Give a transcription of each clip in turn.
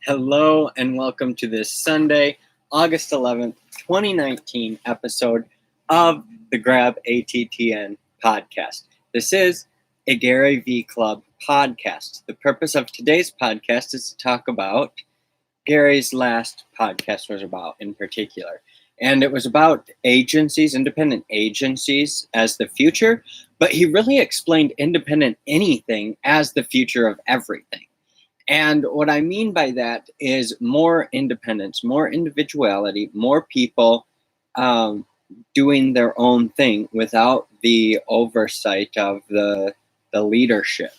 Hello and welcome to this Sunday, August 11th, 2019 episode of the Grab ATTN podcast. This is a Gary V Club podcast. The purpose of today's podcast is to talk about Gary's last podcast was about in particular. And it was about agencies, independent agencies as the future, but he really explained independent anything as the future of everything. And what I mean by that is more independence, more individuality, more people doing their own thing without the oversight of the leadership.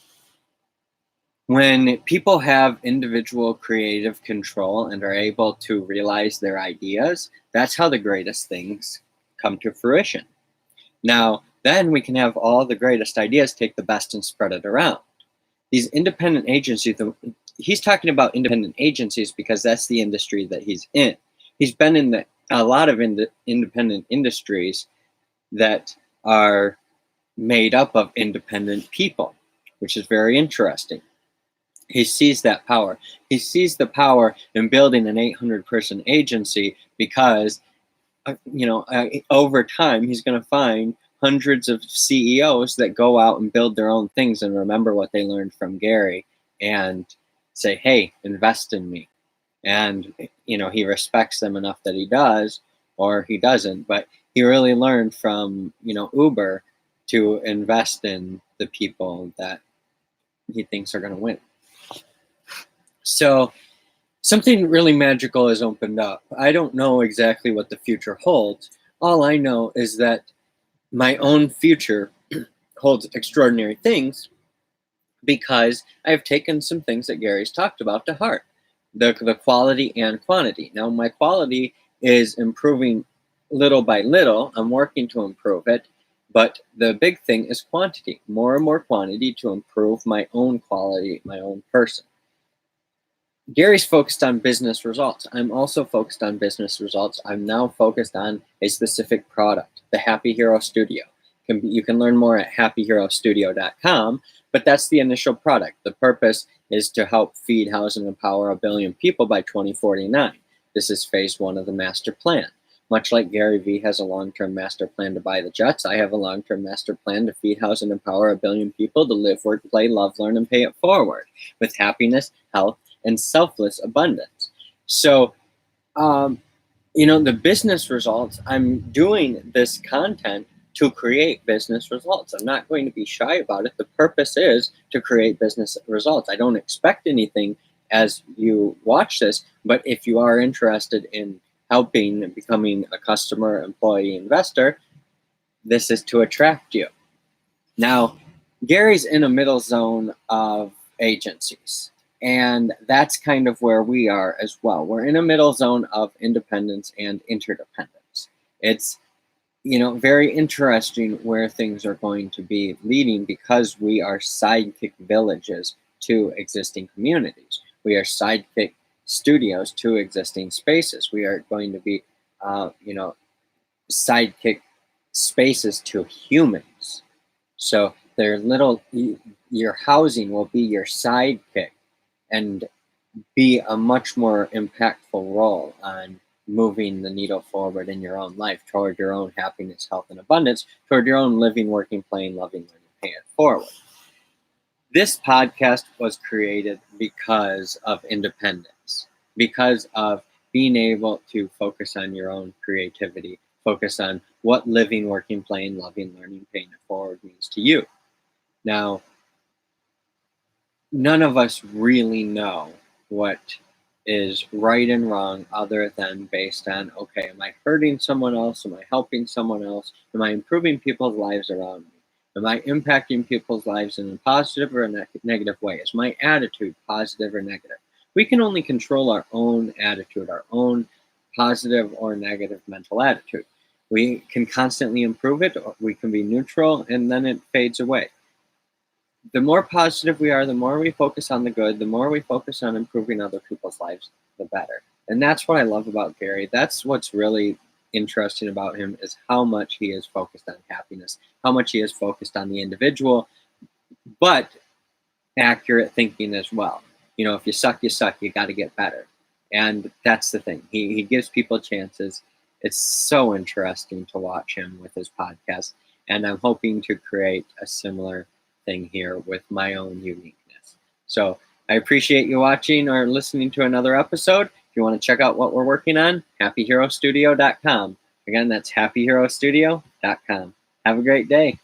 When people have individual creative control and are able to realize their ideas, that's how the greatest things come to fruition. Now, then we can have all the greatest ideas, take the best and spread it around. These independent agencies, he's talking about independent agencies because that's the industry that he's in. He's been in a lot of independent industries that are made up of independent people, which is very interesting. He sees that power. He sees the power in building an 800-person agency because, over time, he's going to find hundreds of CEOs that go out and build their own things and remember what they learned from Gary and say, hey, invest in me. And, he respects them enough that he does, or he doesn't, but he really learned from, Uber to invest in the people that he thinks are going to win. So something really magical has opened up. I don't know exactly what the future holds. All I know is that my own future holds extraordinary things because I've taken some things that Gary's talked about to heart, the quality and quantity. Now, my quality is improving little by little. I'm working to improve it, but the big thing is quantity, more and more quantity to improve my own quality, my own person. Gary's focused on business results. I'm also focused on business results. I'm now focused on a specific product, the Happy Hero Studio. You can learn more at happyherostudio.com, but that's the initial product. The purpose is to help feed, house, and empower 1 billion people by 2049. This is phase 1 of the master plan. Much like Gary Vee has a long-term master plan to buy the jets, I have a long-term master plan to feed, house, and empower 1 billion people to live, work, play, love, learn, and pay it forward with happiness, health, and selfless abundance. So, the business results, I'm doing this content to create business results. I'm not going to be shy about it. The purpose is to create business results. I don't expect anything as you watch this, but if you are interested in helping and becoming a customer, employee, investor, this is to attract you. Now, Gary's in a middle zone of agencies. And that's kind of where we are as well. We're in a middle zone of independence and interdependence. It's, very interesting where things are going to be leading because we are sidekick villages to existing communities. We are sidekick studios to existing spaces. We are going to be, sidekick spaces to humans. So your housing will be your sidekick and be a much more impactful role on moving the needle forward in your own life toward your own happiness, health, and abundance, toward your own living, working, playing, loving, learning, paying it forward. This podcast was created because of independence, because of being able to focus on your own creativity, focus on what living, working, playing, loving, learning, paying it forward means to you. Now, none of us really know what is right and wrong other than based on, okay, am I hurting someone else? Am I helping someone else? Am I improving people's lives around me? Am I impacting people's lives in a positive or a negative way? Is my attitude positive or negative? We can only control our own attitude, our own positive or negative mental attitude. We can constantly improve it, or we can be neutral, and then it fades away. The more positive we are, the more we focus on the good, the more we focus on improving other people's lives, the better. And that's what I love about Gary. That's what's really interesting about him, is how much he is focused on happiness, how much he is focused on the individual, but accurate thinking as well. if you suck, you suck. You got to get better. And that's the thing. He gives people chances. It's so interesting to watch him with his podcast. And I'm hoping to create a similar thing here with my own uniqueness. So I appreciate you watching or listening to another episode. If you want to check out what we're working on, happyherostudio.com. Again, that's happyherostudio.com. Have a great day.